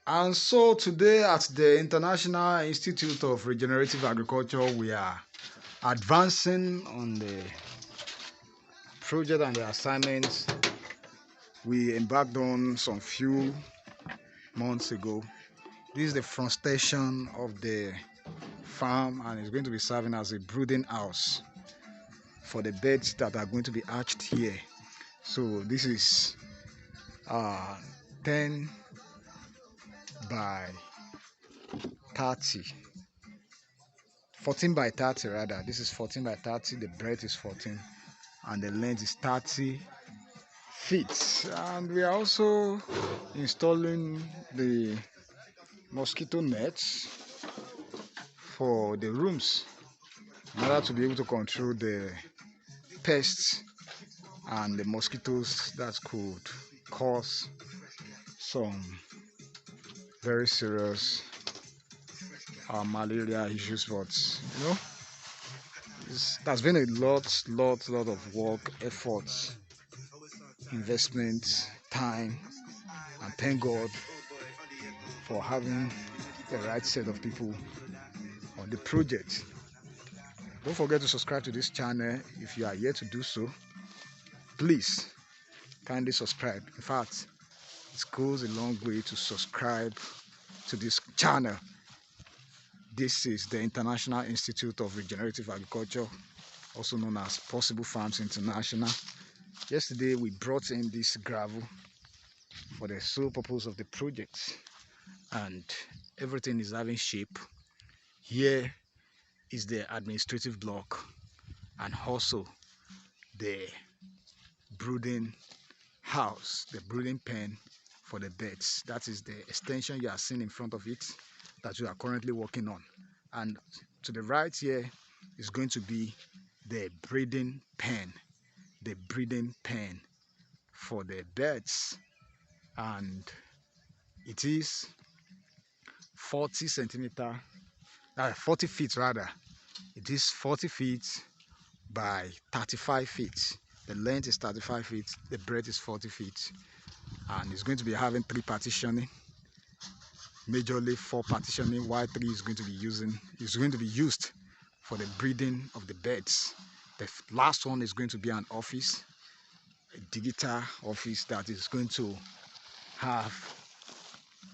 And so today at the International Institute of Regenerative Agriculture, we are advancing on the project and the assignments we embarked on some few months ago. This is the front station of the farm, and it's going to be serving as a brooding house for the birds that are going to be hatched here. So this is 10 by 30, 14 by 30 rather. This is 14 by 30. The breadth is 14 and the length is 30 feet. And we are also installing the mosquito nets for the rooms in order to be able to control the pests and the mosquitoes that could cause some very serious malaria issues. But you know, there's been a lot of work, efforts, investment, time, and thank God for having the right set of people on the project. Don't forget to subscribe to this channel. If you are yet to do so, please kindly subscribe. In fact, it goes a long way to subscribe to this channel. This is the International Institute of Regenerative Agriculture, also known as Possible Farms International. Yesterday we brought in this gravel for the sole purpose of the project, and everything is having shape. Here is the administrative block and also the brooding house, the brooding pen for the birds. That is the extension you are seeing in front of it that we are currently working on. And to the right here is going to be the breeding pen, for the birds, and it is 40 feet rather. It is 40 feet by 35 feet. The length is 35 feet, the breadth is 40 feet, and it's going to be having 3 partitioning, majorly 4 partitioning, while 3 is going to be used for the breeding of the birds. The last one is going to be an office, a digital office that is going to have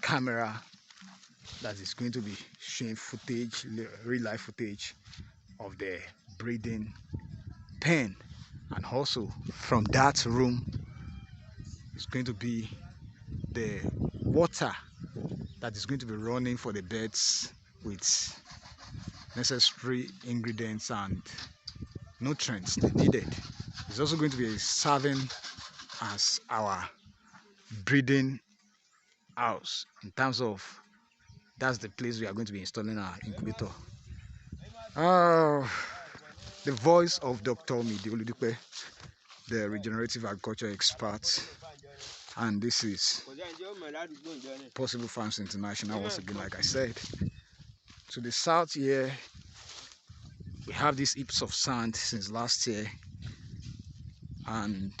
camera that is going to be showing footage, real life footage of the breeding pen. And also from that room is going to be the water that is going to be running for the birds with necessary ingredients and nutrients they needed. It's also going to be serving as our breeding house, in terms of that's the place we are going to be installing our incubator. The voice of Dr. Midi Oludipe, the regenerative agriculture expert, and this is Possible Farms International once again. Like I said, to the south here we have these heaps of sand since last year, and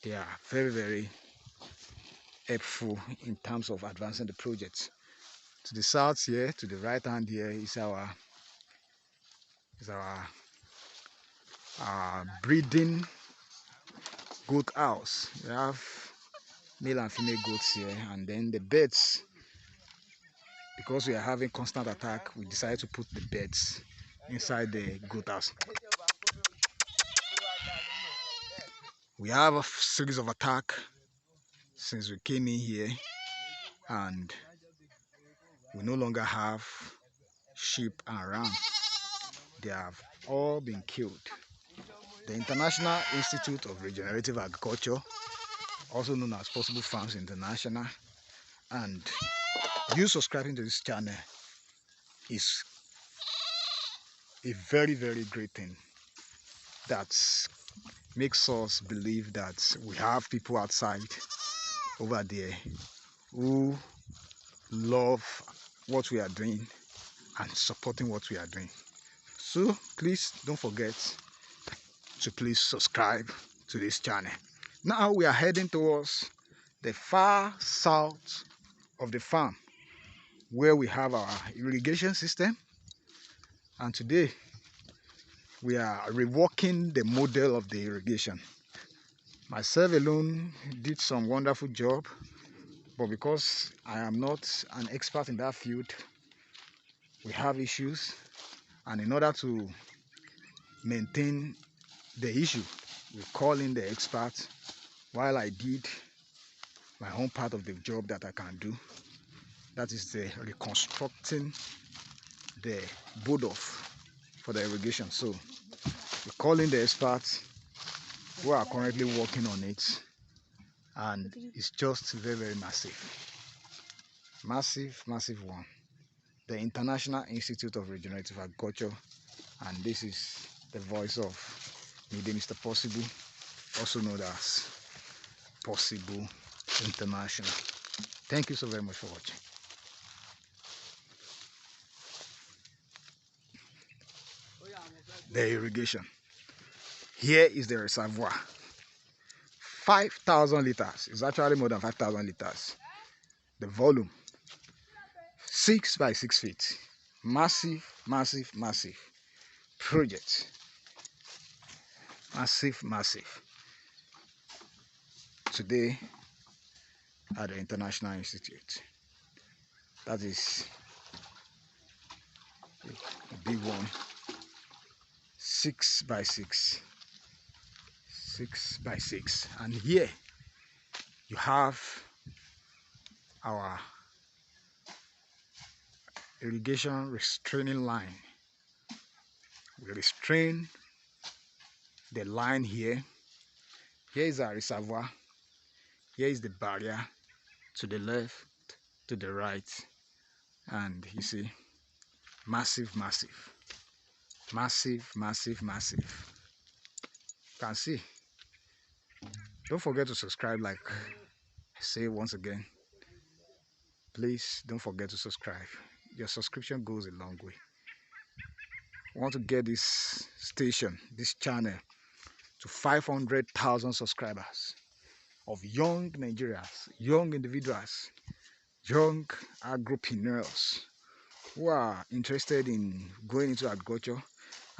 they are very helpful in terms of advancing the project. To the south here, to the right hand here, is our breeding goat house. We have male and female goats here, and then the birds, because we are having constant attack, we decided to put the birds inside the goat house. We have a series of attack since we came in here, and we no longer have sheep and ram. They have all been killed. The International Institute of Regenerative Agriculture, also known as Possible Farms International, and you subscribing to this channel is a very great thing that makes us believe that we have people outside over there who love what we are doing and supporting what we are doing. So please don't forget to please subscribe to this channel. Now we are heading towards the far south of the farm where we have our irrigation system, and today we are reworking the model of the irrigation. Myself alone did some wonderful job, but because I am not an expert in that field, we have issues, and in order to maintain the issue, we call in the expert while I did my own part of the job that I can do. That is the reconstructing the board off for the irrigation. So we call in the experts who are currently working on it, and it's just very massive one. The International Institute of Regenerative Agriculture, and this is the voice of Mr. Possible, also known as Possible International. Thank you so very much for watching. The irrigation. Here is the reservoir. 5,000 liters. It's actually more than 5,000 liters. The volume, 6 by 6 feet. Massive project. Massive. Today at the International Institute. That is a big one. 6 by 6. 6 by 6. And here you have our irrigation restraining line. We restrain the line here. Here is our reservoir. Here is the barrier to the left, to the right, and you see, massive. You can see. Don't forget to subscribe, like I say once again. Please don't forget to subscribe. Your subscription goes a long way. I want to get this station, this channel, to 500,000 subscribers of young Nigerians, young individuals, young agripreneurs who are interested in going into agriculture,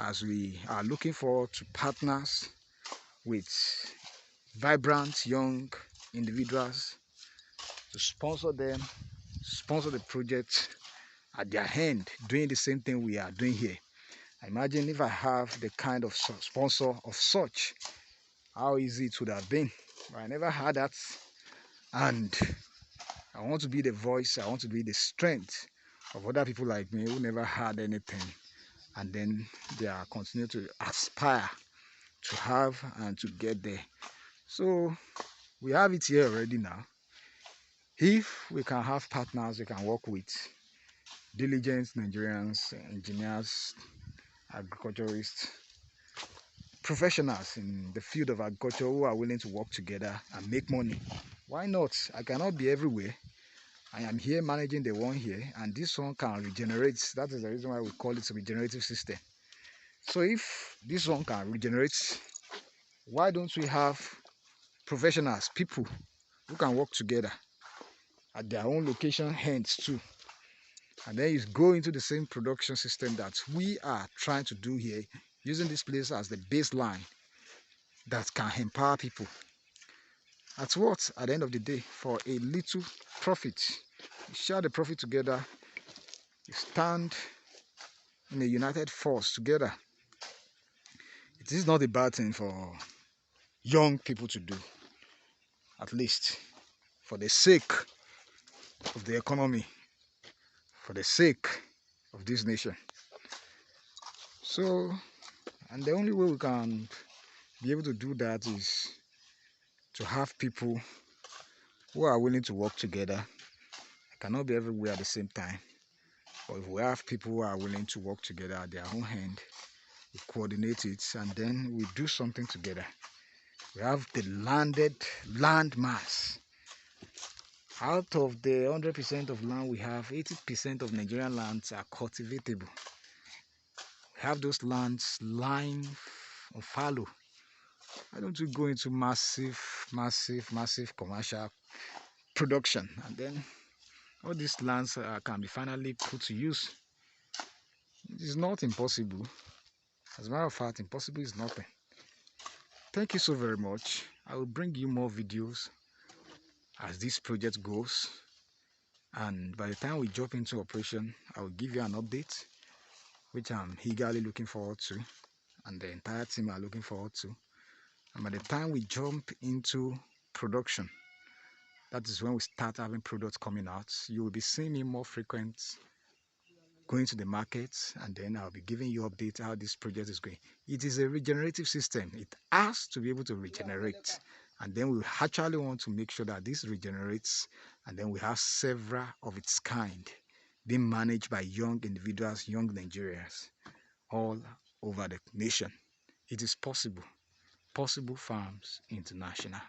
as we are looking forward to partners with vibrant young individuals to sponsor them, sponsor the project at their end, doing the same thing we are doing here. Imagine if I have the kind of sponsor of such, how easy it would have been. But I never had that, and I want to be the voice, I want to be the strength of other people like me who never had anything, and then they are continuing to aspire to have and to get there. So we have it here already now. If we can have partners we can work with, diligent Nigerians, engineers, agriculturists, professionals in the field of agriculture who are willing to work together and make money, why not? I cannot be everywhere. I am here managing the one here, and this one can regenerate. That is the reason why we call it a regenerative system. So if this one can regenerate, why don't we have professionals, people who can work together at their own location hands too, and then you go into the same production system that we are trying to do here, using this place as the baseline that can empower people. At what? At the end of the day, for a little profit, you share the profit together, you stand in a united force together. It is not a bad thing for young people to do, at least for the sake of the economy, for the sake of this nation. So, and the only way we can be able to do that is to have people who are willing to work together. I cannot be everywhere at the same time, but if we have people who are willing to work together at their own hand, we coordinate it, and then we do something together. We have the land mass. Out of the 100% of land we have, 80% of Nigerian lands are cultivatable. We have those lands lying or fallow, Why don't we go into massive commercial production, and then all these lands can be finally put to use. It is not impossible. As a matter of fact, impossible is nothing. Thank you so very much. I will bring you more videos as this project goes, and by the time we jump into operation, I will give you an update, which I'm eagerly looking forward to, and the entire team are looking forward to. And by the time we jump into production, that is when we start having products coming out. You will be seeing me more frequent going to the market, and then I'll be giving you updates how this project is going. It is a regenerative system. It has to be able to regenerate, and then we actually want to make sure that this regenerates, and then we have several of its kind being managed by young individuals, young Nigerians all over the nation. It is possible. Possible Farms International.